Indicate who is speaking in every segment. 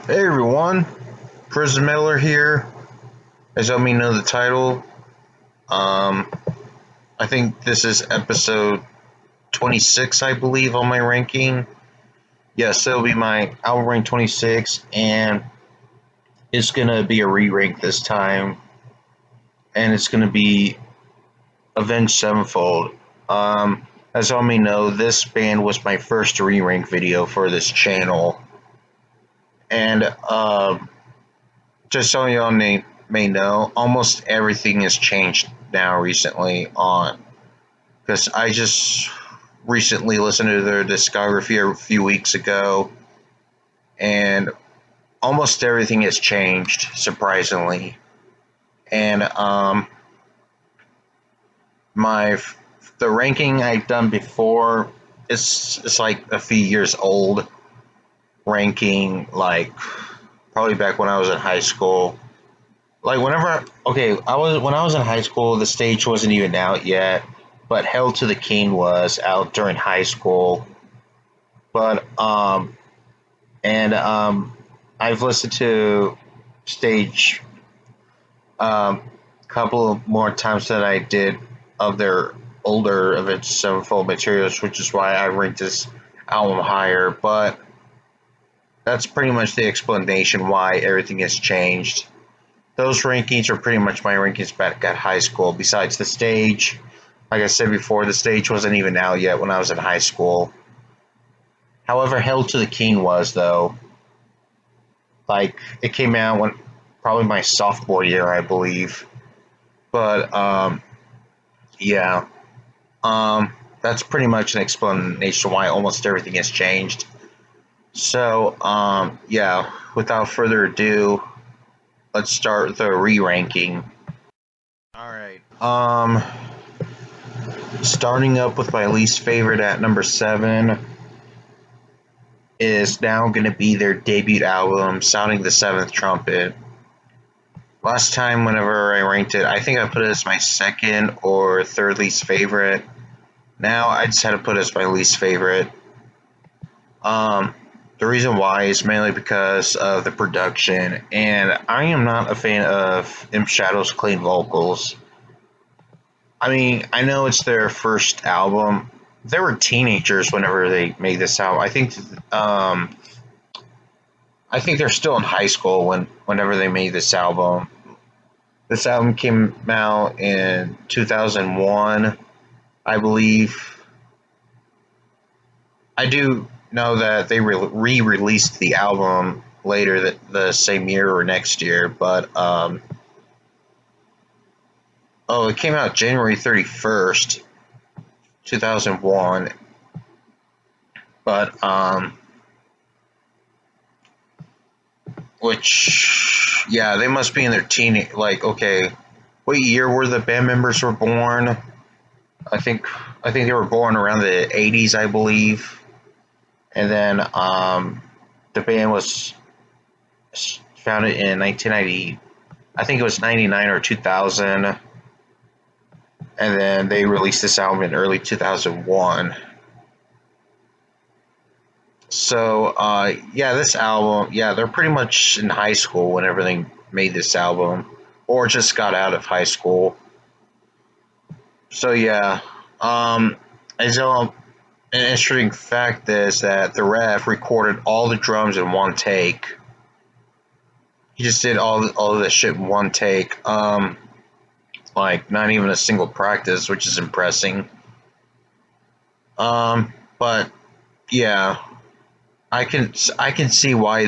Speaker 1: Hey everyone, Prison Miller here. As you may know the title, um, I think this is episode 26, I believe, on my ranking. Yes, it'll be my album rank 26, and it's gonna be a re-rank this time, and it's gonna be Avenged Sevenfold. As you may know, this band was my first re-rank video for this channel, and just so y'all may know, almost everything has changed now recently on because I just recently listened to their discography a few weeks ago, and almost everything has changed surprisingly. And my the ranking I've done before it's like a few years old ranking, like probably back when I was in high school. Like I was when I was in high school, the stage wasn't even out yet, but Hell to the King was out during high school. But and I've listened to stage a couple of more times than I did of their older Avenged Sevenfold materials, which is why I ranked this album higher. But that's pretty much the explanation why everything has changed. Those rankings are pretty much my rankings back at high school. Besides the stage, like I said before, the stage wasn't even out yet when I was in high school. However, Hell to the King was, though. Like, it came out when probably my sophomore year, I believe. But yeah, that's pretty much an explanation why almost everything has changed. So yeah, without further ado, let's start the re-ranking. All right. Starting up with my least favorite at number 7 is now going to be their debut album, Sounding the Seventh Trumpet. Last time, whenever I ranked it, I think I put it as my second or third least favorite. Now I just had to put it as my least favorite. The reason why is mainly because of the production, and I am not a fan of M Shadow's clean vocals. I mean, I know it's their first album. They were teenagers whenever they made this album. I think they're still in high school whenever they made this album. This album came out in 2001, I believe. I do know that they re-released the album later the same year or next year, but it came out January 31st, 2001. But which, yeah, they must be in their teen. Like, okay, what year were the band members were born? I think they were born around the 80s, I believe. And then the band was founded in 1990. I think it was 99 or 2000. And then they released this album in early 2001. So, yeah, this album, yeah, they're pretty much in high school whenever they made this album, or just got out of high school. So, yeah, as an interesting fact is that the ref recorded all the drums in one take. He just did all of this shit in one take. Like, not even a single practice, which is impressive. But, yeah. I can see why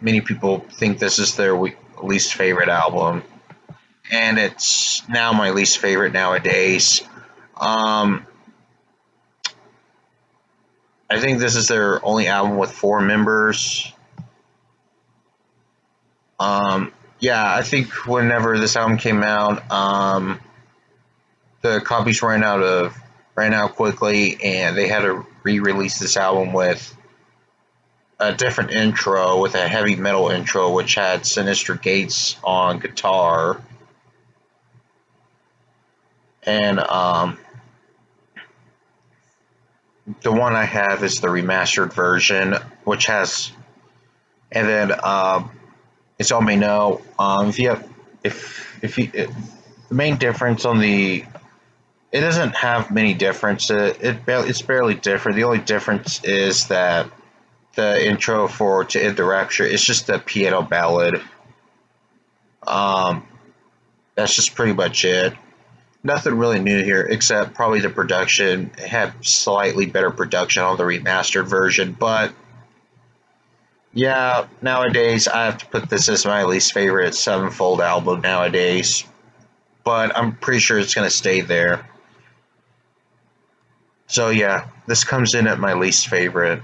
Speaker 1: many people think this is their least favorite album, and it's now my least favorite nowadays. I think this is their only album with 4 members. Yeah, I think whenever this album came out, the copies ran out quickly, and they had to re-release this album with a different intro, with a heavy metal intro, which had Sinister Gates on guitar. And the one I have is the remastered version, which has And then, as y'all may know, if you have, if you, the main difference on the, it doesn't have many differences. It's barely different. The only difference is that the intro for To End the Rapture is just a piano ballad. Um, that's just pretty much it. Nothing really new here, except probably the production. It had slightly better production on the remastered version, but yeah, nowadays I have to put this as my least favorite Sevenfold album nowadays. But I'm pretty sure it's gonna stay there. So yeah, this comes in at my least favorite.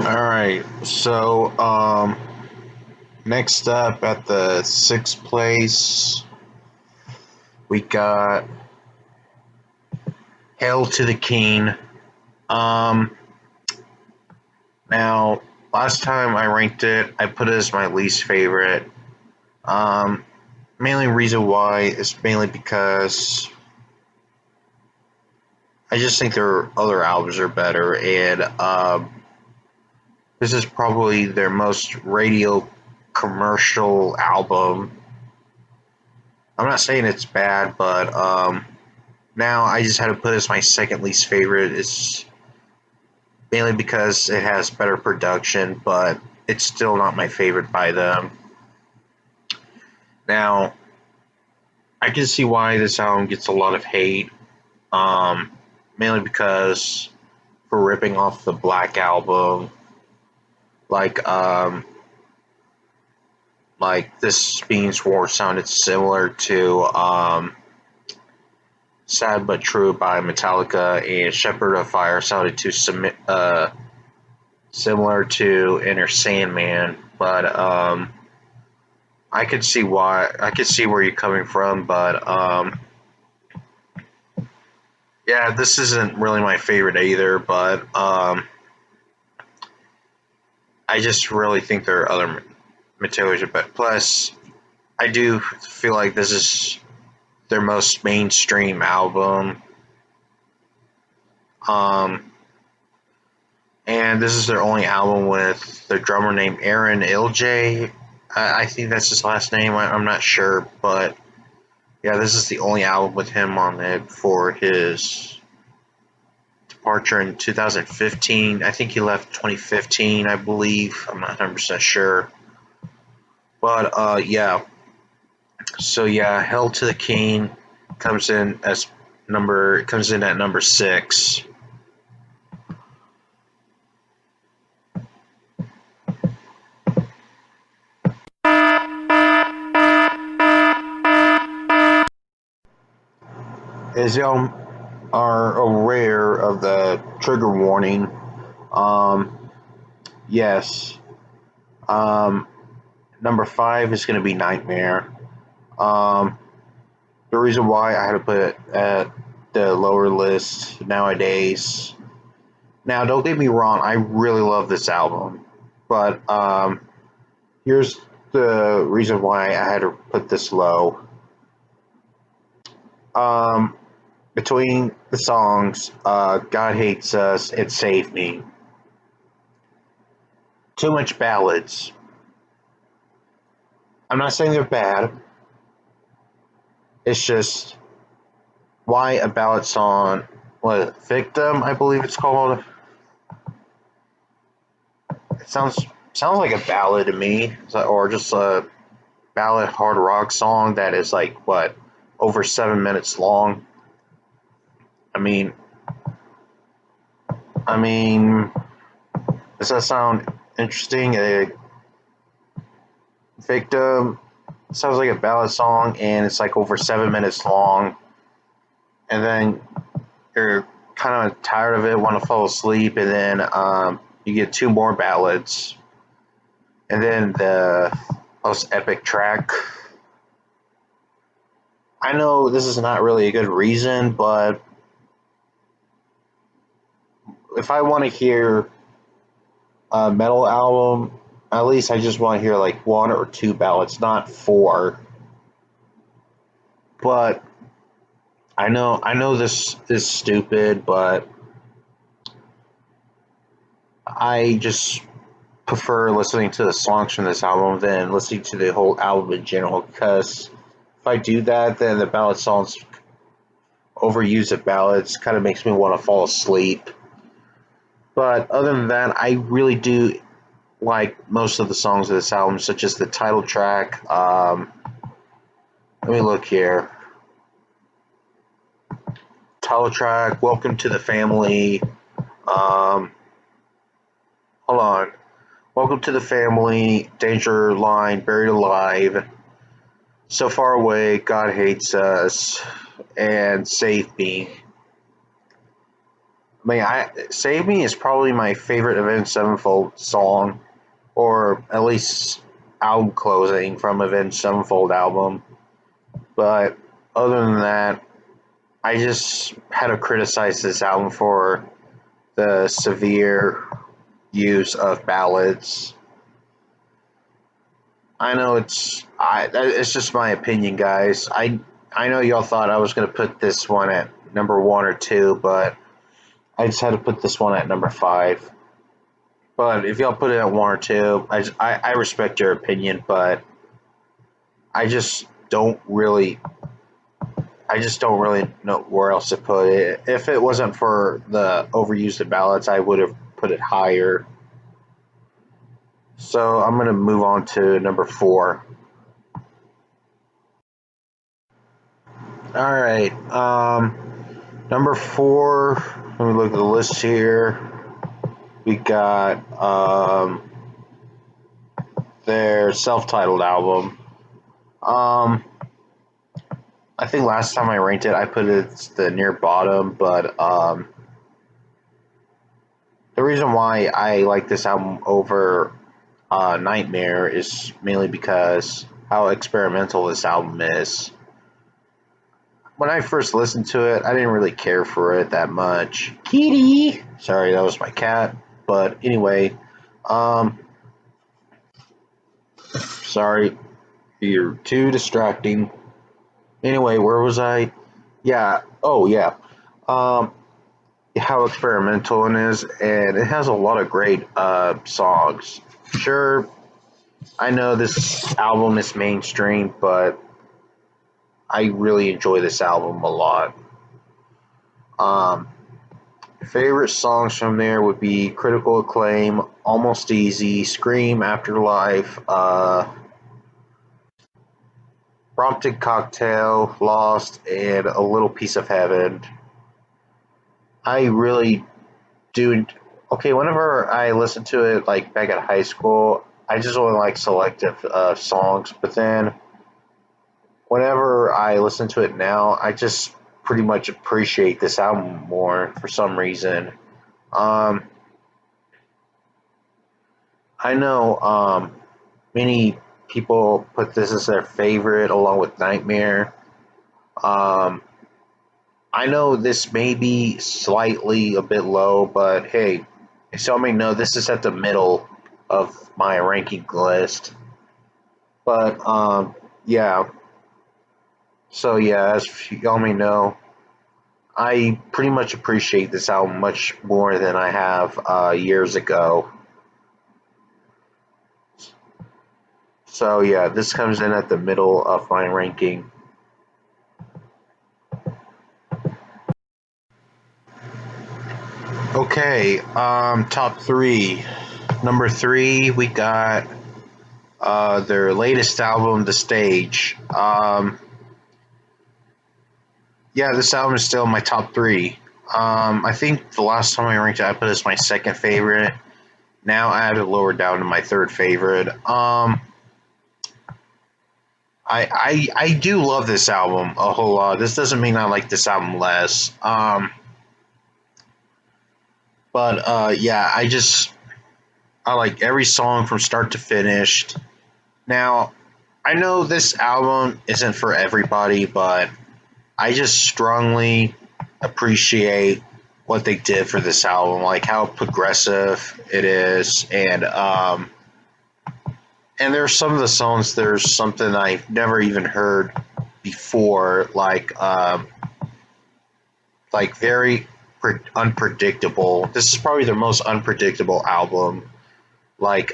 Speaker 1: All right, so next up at the sixth place, we got Hail to the King. Um, Now, last time I ranked it, I put it as my least favorite. Um, Mainly reason why is mainly because I just think their other albums are better, and this is probably their most radio commercial album. I'm not saying it's bad, but now I just had to put it as my second least favorite. It's mainly because it has better production, but it's still not my favorite by them. Now, I can see why this album gets a lot of hate, um, mainly because for ripping off the Black Album, like like this Beans War sounded similar to Sad But True by Metallica, and Shepherd of Fire sounded too similar to Inner Sandman, but I could see where you're coming from, but yeah, this isn't really my favorite either, but I just really think there are other materials are better. Plus, I do feel like this is their most mainstream album. Um, and this is their only album with their drummer named Aaron Ilj. I think that's his last name. I'm not sure, but yeah, this is the only album with him on it for his departure in 2015. I think he left 2015, I believe. I'm not 100% sure. But yeah, so yeah, Hell to the King comes in at number 6. As y'all are aware of the trigger warning, um, yes, um, number 5 is going to be Nightmare. Um, the reason why I had to put it at the lower list nowadays. Now, don't get me wrong, I really love this album, but here's the reason why I had to put this low. Um, Between the songs, God Hates Us and Save Me, too much ballads. I'm not saying they're bad. It's just why a ballad song, what Victim, I believe it's called. It sounds like a ballad to me, or just a ballad hard rock song that is like what over 7 minutes long. I mean, I mean, does that sound interesting? A Victim sounds like a ballad song, and it's like over 7 minutes long, and then you're kind of tired of it, want to fall asleep, and then you get two more ballads, and then the most epic track. I know this is not really a good reason, but if I want to hear a metal album, at least I just want to hear like one or two ballads, not four. But I know this is stupid, but I just prefer listening to the songs from this album than listening to the whole album in general. Because if I do that, then the ballad songs, overuse of ballads, kind of makes me want to fall asleep. But other than that, I really do like most of the songs of this album, such as the title track. Let me look here. Title track, Welcome to the Family. Um, Hold on. Welcome to the Family, Danger Line, Buried Alive, So Far Away, God Hates Us, and Save Me. Save Me is probably my favorite Avenged Sevenfold song, or at least album closing from Avenged Sevenfold album. But other than that, I just had to criticize this album for the severe use of ballads. I know it's just my opinion, guys. I know y'all thought I was gonna put this one at number one or two, but I just had to put this one at number five. But if y'all put it at one or two, I respect your opinion, but I just don't really I just don't really know where else to put it. If it wasn't for the overuse of ballads, I would have put it higher. So I'm gonna move on to number four. All right. Number four. Let me look at the list here. We got their self-titled album. I think last time I ranked it, I put it the near bottom, but the reason why I like this album over Nightmare is mainly because how experimental this album is. When I first listened to it, I didn't really care for it that much. Kitty! Sorry, that was my cat. But anyway, um, sorry, you're too distracting. Anyway, where was I? Yeah, oh yeah. Um, how experimental it is, and it has a lot of great songs. Sure, I know this album is mainstream, but I really enjoy this album a lot. Um, Favorite songs from there would be Critical Acclaim, Almost Easy, Scream, Afterlife, Brompton Cocktail, Lost, and A Little Piece of Heaven. I really do. Okay, whenever I listen to it, like back at high school, I just only like selective songs. But then whenever I listen to it now, I just pretty much appreciate this album more for some reason. Um, I know many people put this as their favorite along with Nightmare. Um, I know this may be slightly a bit low, but hey, so many know this is at the middle of my ranking list. But yeah, so yeah, as y'all may know, I pretty much appreciate this album much more than I have years ago. So yeah, this comes in at the middle of my ranking. Okay, top three. Number three, we got their latest album, The Stage. Yeah, this album is still in my top three. I think the last time I ranked it, I put it as my second favorite. Now I have it lower down to my third favorite. I do love this album a whole lot. This doesn't mean I like this album less. But yeah, I like every song from start to finish. Now, I know this album isn't for everybody, but I just strongly appreciate what they did for this album, like how progressive it is, and there's some of the songs. There's something I've never even heard before, like very. unpredictable. This is probably their most unpredictable album. Like,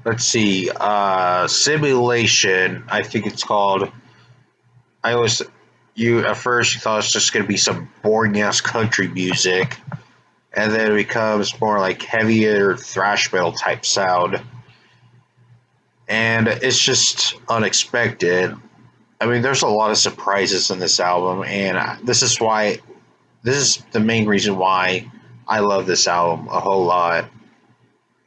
Speaker 1: let's see, Simulation, I think it's called. I always, you at first you thought it's just gonna be some boring ass country music, and then it becomes more like heavier thrash metal type sound, and it's just unexpected. I mean, there's a lot of surprises in this album, and this is the main reason why I love this album a whole lot.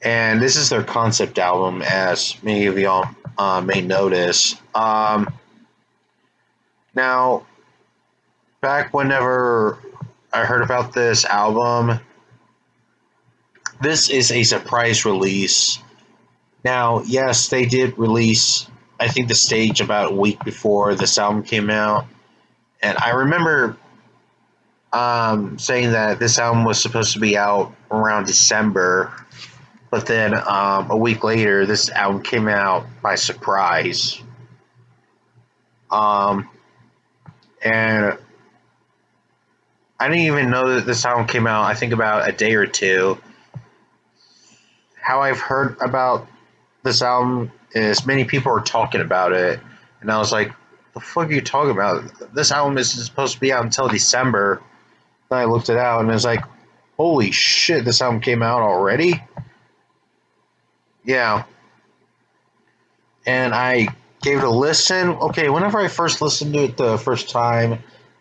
Speaker 1: And this is their concept album, as many of y'all may notice. Now, back whenever I heard about this album, this is a surprise release. Now, yes, they did release, I think, the stage about a week before this album came out. And I remember saying that this album was supposed to be out around December, but then a week later, this album came out by surprise. And I didn't even know that this album came out, I think, about a day or two. How I've heard about this album is many people are talking about it, and I was like, the fuck are you talking about? This album is supposed to be out until December. Then I looked it out, and it was like, holy shit, this album came out already? Yeah. And I gave it a listen. Okay, whenever I first listened to it the first time,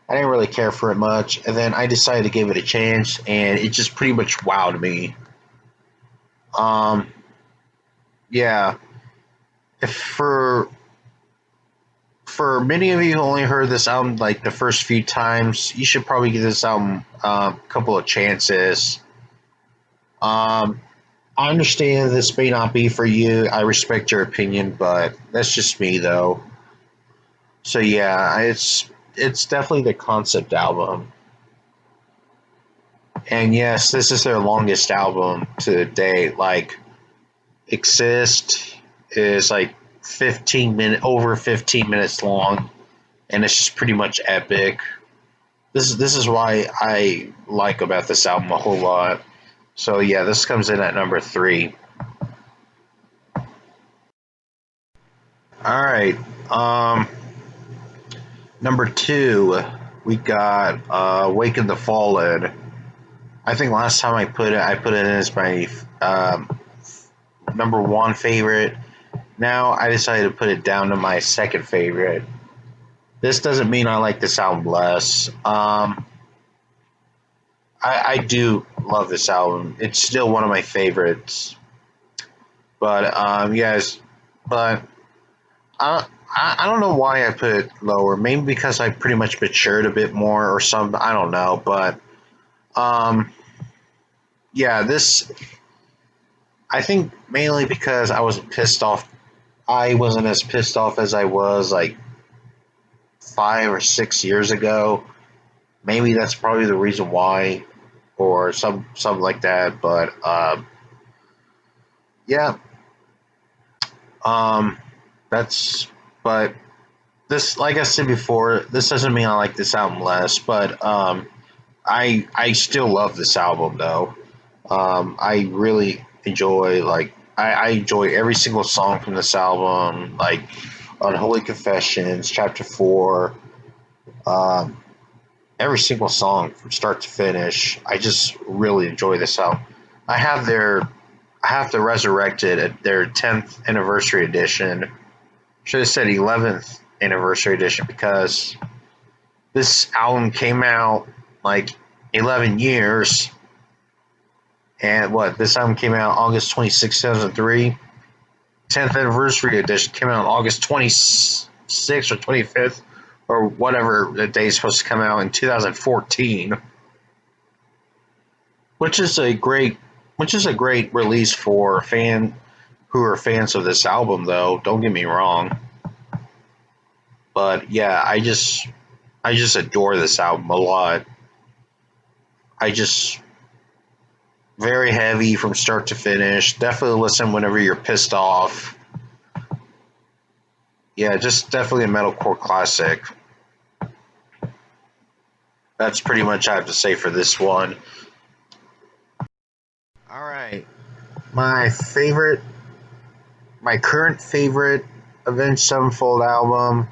Speaker 1: I didn't really care for it much, and then I decided to give it a chance, and it just pretty much wowed me. Yeah. If for many of you who only heard this album like the first few times, you should probably give this album a couple of chances. I understand this may not be for you. I respect your opinion, but that's just me though. So yeah, it's definitely the concept album. And yes, this is their longest album to date. Like, Exist is like over 15 minutes long, and it's just pretty much epic. This is why I like about this album a whole lot. So yeah, this comes in at number 3. All right, number 2, we got Awaken the Fallen. I think last time I put it in as my number 1 favorite. Now I decided to put it down to my second favorite. This doesn't mean I like this album less. I do love this album. It's still one of my favorites. But yes, but I don't know why I put it lower. Maybe because I pretty much matured a bit more or something. I don't know, but yeah, this, I think mainly because I was pissed off. I wasn't as pissed off as I was like 5 or 6 years ago. Maybe that's probably the reason why, or something like that. But yeah, that's, but this, like I said before, this doesn't mean I like this album less. But I still love this album though. I really enjoy, like, I enjoy every single song from this album, like Unholy Confessions, Chapter 4, um, every single song from start to finish. I just really enjoy this album. I have the Resurrected, their 10th anniversary edition. Should have said 11th anniversary edition, because this album came out like 11 years. And this album came out August 26, 2003. 10th anniversary edition came out August 26th or 25th, or whatever the day is supposed to come out, in 2014. Which is a great release for who are fans of this album though, don't get me wrong. But yeah, I just adore this album a lot. I just, very heavy from start to finish. Definitely listen whenever you're pissed off. Yeah, just definitely a metalcore classic. That's pretty much I have to say for this one. All right, my favorite, my current favorite Avenged Sevenfold album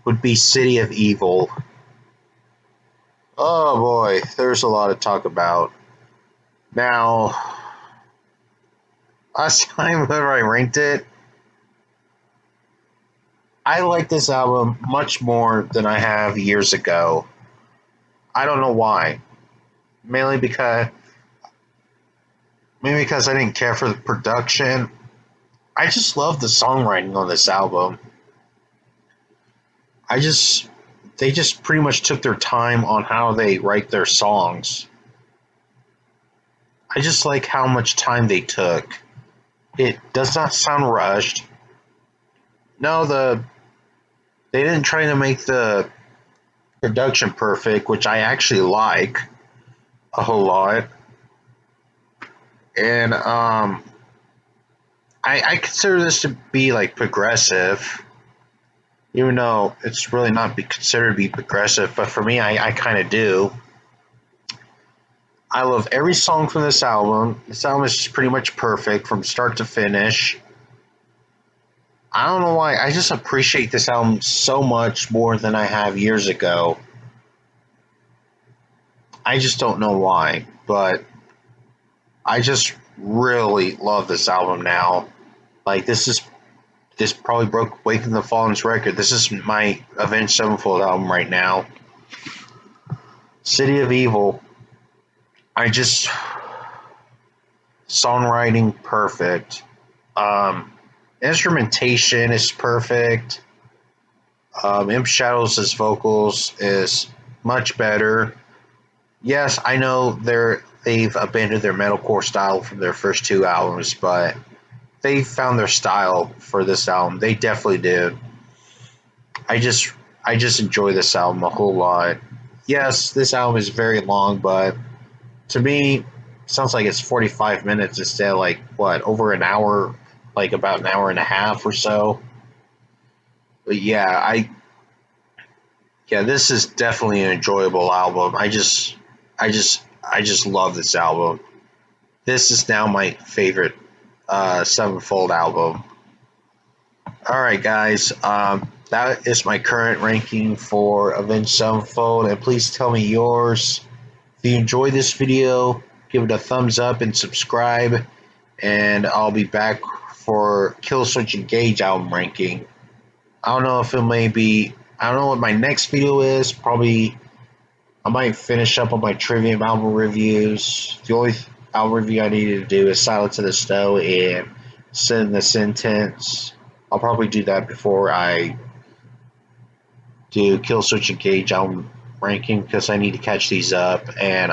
Speaker 1: would be City of Evil. Oh boy, there's a lot to talk about. Now, last time when I ranked it, I like this album much more than I have years ago. I don't know why. Mainly because maybe because I didn't care for the production. I just love the songwriting on this album. I just they just pretty much took their time on how they write their songs. I just like how much time they took. It does not sound rushed. No, they didn't try to make the production perfect, which I actually like a whole lot. And I consider this to be like progressive, even though it's really not be considered to be progressive. But for me, I kind of do. I love every song from this album. This album is just pretty much perfect from start to finish. I don't know why. I just appreciate this album so much more than I have years ago. I just don't know why, but I just really love this album now. Like this probably broke Waking the Fallen's record. This is my Avenged Sevenfold album right now. City of Evil. I just songwriting perfect. Um, Instrumentation is perfect. Imp Shadows' vocals is much better. Yes, I know they've abandoned their metalcore style from their first two albums, but they found their style for this album. They definitely did. I just I just enjoy this album a whole lot. Yes, this album is very long, but to me, it sounds like it's 45 minutes instead of like what over an hour, like about an hour and a half or so. But yeah, this is definitely an enjoyable album. I just love this album. This is now my favorite Sevenfold album. All right, guys. That is my current ranking for Avenged Sevenfold, and please tell me yours. If you enjoyed this video, give it a thumbs up and subscribe, and I'll be back for Killswitch Engage album ranking. I don't know if it may be. I don't know what my next video is. Probably I might finish up on my Trivium album reviews. The only album review I needed to do is Silence of the Snow and Sin the Sentence. I'll probably do that before I do Killswitch Engage album ranking because I need to catch these up. And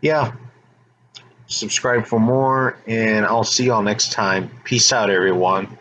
Speaker 1: yeah, subscribe for more, and I'll see y'all next time. Peace out, everyone.